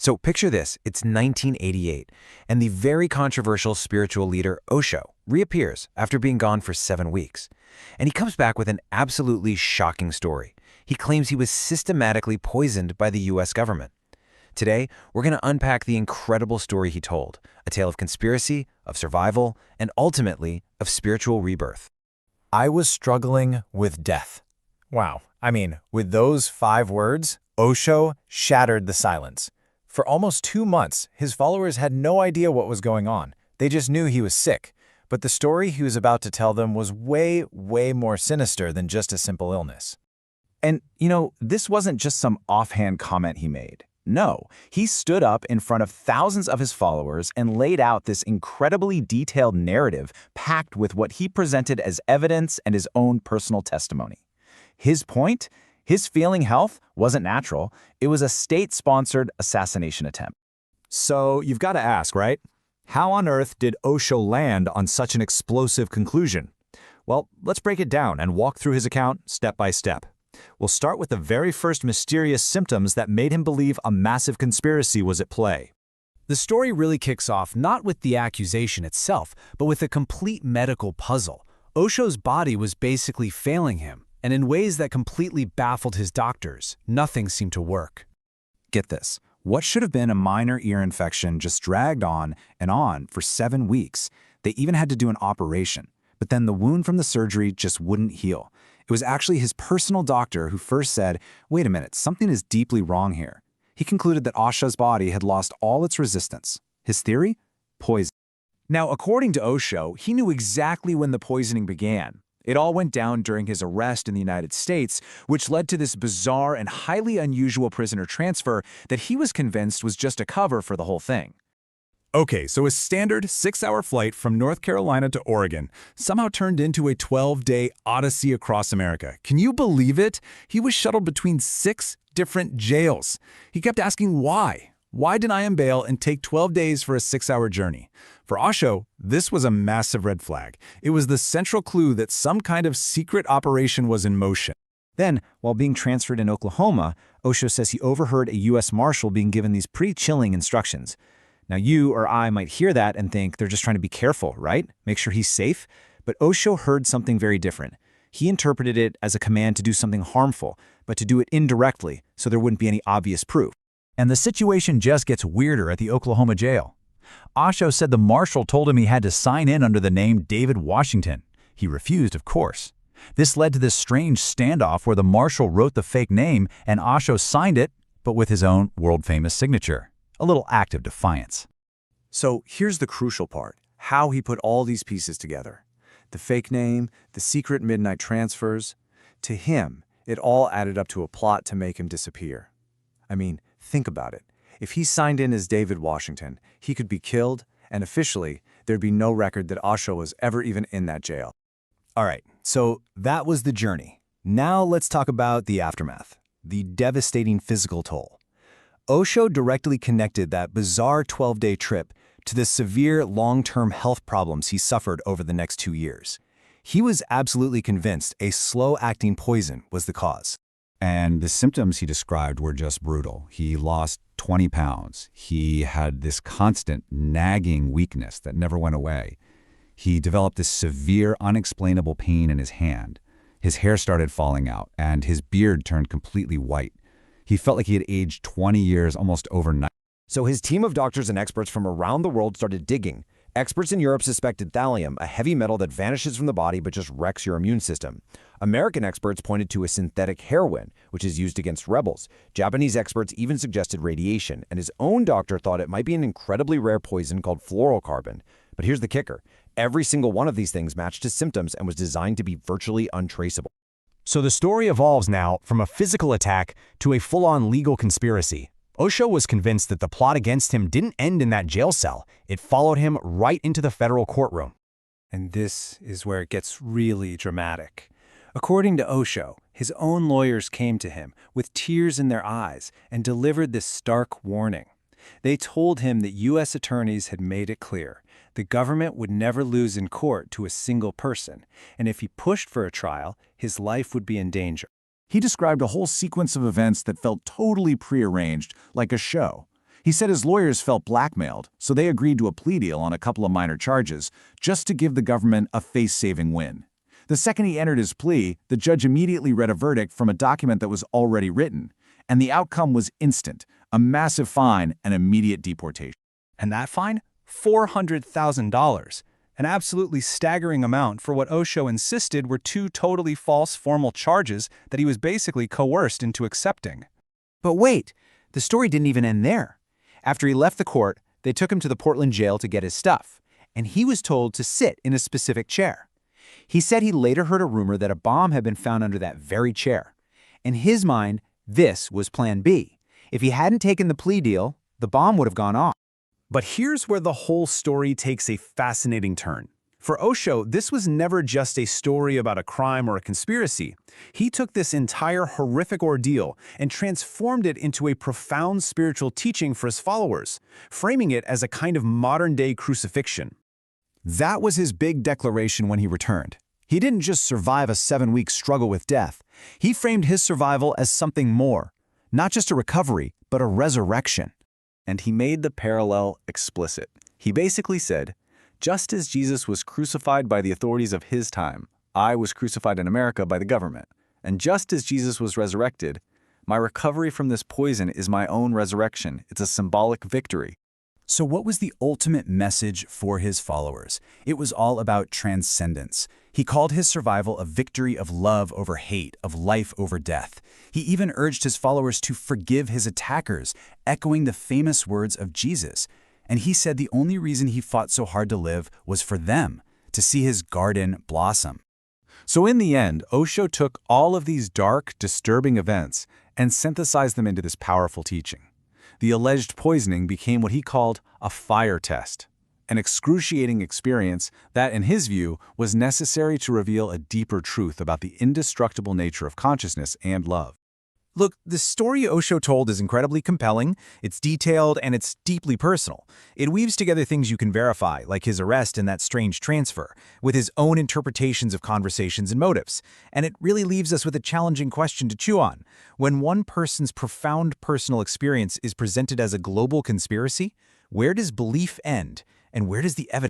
So picture this, it's 1988, and the very controversial spiritual leader Osho reappears after being gone for 7 weeks. And he comes back with an absolutely shocking story. He claims he was systematically poisoned by the US government. Today, we're going to unpack the incredible story he told, a tale of conspiracy, of survival, and ultimately of spiritual rebirth. I was struggling with death. Wow. I mean, with those 5 words, Osho shattered the silence. For almost 2 months, his followers had no idea what was going on. They just knew he was sick. But the story he was about to tell them was way, way more sinister than just a simple illness. And, this wasn't just some offhand comment he made. No, he stood up in front of thousands of his followers and laid out this incredibly detailed narrative packed with what he presented as evidence and his own personal testimony. His point? His failing health wasn't natural. It was a state-sponsored assassination attempt. So you've got to ask, right? How on earth did Osho land on such an explosive conclusion? Well, let's break it down and walk through his account step by step. We'll start with the very first mysterious symptoms that made him believe a massive conspiracy was at play. The story really kicks off not with the accusation itself, but with a complete medical puzzle. Osho's body was basically failing him, and in ways that completely baffled his doctors. Nothing seemed to work. Get this. What should have been a minor ear infection just dragged on and on for 7 weeks. They even had to do an operation. But then the wound from the surgery just wouldn't heal. It was actually his personal doctor who first said, wait a minute, something is deeply wrong here. He concluded that Osho's body had lost all its resistance. His theory? Poison. Now, according to Osho, he knew exactly when the poisoning began. It all went down during his arrest in the United States, which led to this bizarre and highly unusual prisoner transfer that he was convinced was just a cover for the whole thing. Okay, so a standard 6-hour flight from North Carolina to Oregon somehow turned into a 12-day odyssey across America. Can you believe it? He was shuttled between 6 different jails. He kept asking why. Why deny him bail and take 12 days for a 6-hour journey? For Osho, this was a massive red flag. It was the central clue that some kind of secret operation was in motion. Then, while being transferred in Oklahoma, Osho says he overheard a U.S. Marshal being given these pretty chilling instructions. Now, you or I might hear that and think they're just trying to be careful, right? Make sure he's safe. But Osho heard something very different. He interpreted it as a command to do something harmful, but to do it indirectly, so there wouldn't be any obvious proof. And the situation just gets weirder at the Oklahoma jail. Osho said the marshal told him he had to sign in under the name David Washington. He refused, of course. This led to this strange standoff where the marshal wrote the fake name and Osho signed it, but with his own world-famous signature. A little act of defiance. So here's the crucial part, how he put all these pieces together. The fake name, the secret midnight transfers. To him, it all added up to a plot to make him disappear. I mean, think about it. If he signed in as David Washington, he could be killed, and officially, there'd be no record that Osho was ever even in that jail. All right, so that was the journey. Now let's talk about the aftermath, the devastating physical toll. Osho directly connected that bizarre 12-day trip to the severe long-term health problems he suffered over the next 2 years. He was absolutely convinced a slow-acting poison was the cause. And the symptoms he described were just brutal. He lost 20 pounds. He had this constant nagging weakness that never went away. He developed this severe, unexplainable pain in his hand. His hair started falling out, and his beard turned completely white. He felt like he had aged 20 years almost overnight. So his team of doctors and experts from around the world started digging. Experts in Europe suspected thallium, a heavy metal that vanishes from the body but just wrecks your immune system. American experts pointed to a synthetic heroin, which is used against rebels. Japanese experts even suggested radiation, and his own doctor thought it might be an incredibly rare poison called fluorocarbon. But here's the kicker. Every single one of these things matched his symptoms and was designed to be virtually untraceable. So the story evolves now from a physical attack to a full-on legal conspiracy. Osho was convinced that the plot against him didn't end in that jail cell. It followed him right into the federal courtroom. And this is where it gets really dramatic. According to Osho, his own lawyers came to him with tears in their eyes and delivered this stark warning. They told him that U.S. attorneys had made it clear the government would never lose in court to a single person, and if he pushed for a trial, his life would be in danger. He described a whole sequence of events that felt totally prearranged, like a show. He said his lawyers felt blackmailed, so they agreed to a plea deal on a couple of minor charges, just to give the government a face-saving win. The second he entered his plea, the judge immediately read a verdict from a document that was already written, and the outcome was instant, a massive fine and immediate deportation. And that fine? $400,000. An absolutely staggering amount for what Osho insisted were two totally false formal charges that he was basically coerced into accepting. But wait, the story didn't even end there. After he left the court, they took him to the Portland jail to get his stuff, and he was told to sit in a specific chair. He said he later heard a rumor that a bomb had been found under that very chair. In his mind, this was Plan B. If he hadn't taken the plea deal, the bomb would have gone off. But here's where the whole story takes a fascinating turn. For Osho, this was never just a story about a crime or a conspiracy. He took this entire horrific ordeal and transformed it into a profound spiritual teaching for his followers, framing it as a kind of modern-day crucifixion. That was his big declaration when he returned. He didn't just survive a 7-week struggle with death. He framed his survival as something more, not just a recovery, but a resurrection. And he made the parallel explicit. He basically said, just as Jesus was crucified by the authorities of his time, I was crucified in America by the government. And just as Jesus was resurrected, my recovery from this poison is my own resurrection. It's a symbolic victory. So what was the ultimate message for his followers? It was all about transcendence. He called his survival a victory of love over hate, of life over death. He even urged his followers to forgive his attackers, echoing the famous words of Jesus. And he said the only reason he fought so hard to live was for them, to see his garden blossom. So in the end, Osho took all of these dark, disturbing events and synthesized them into this powerful teaching. The alleged poisoning became what he called a fire test, an excruciating experience that, in his view, was necessary to reveal a deeper truth about the indestructible nature of consciousness and love. Look, the story Osho told is incredibly compelling, it's detailed, and it's deeply personal. It weaves together things you can verify, like his arrest and that strange transfer, with his own interpretations of conversations and motives. And it really leaves us with a challenging question to chew on. When one person's profound personal experience is presented as a global conspiracy, where does belief end, and where does the evidence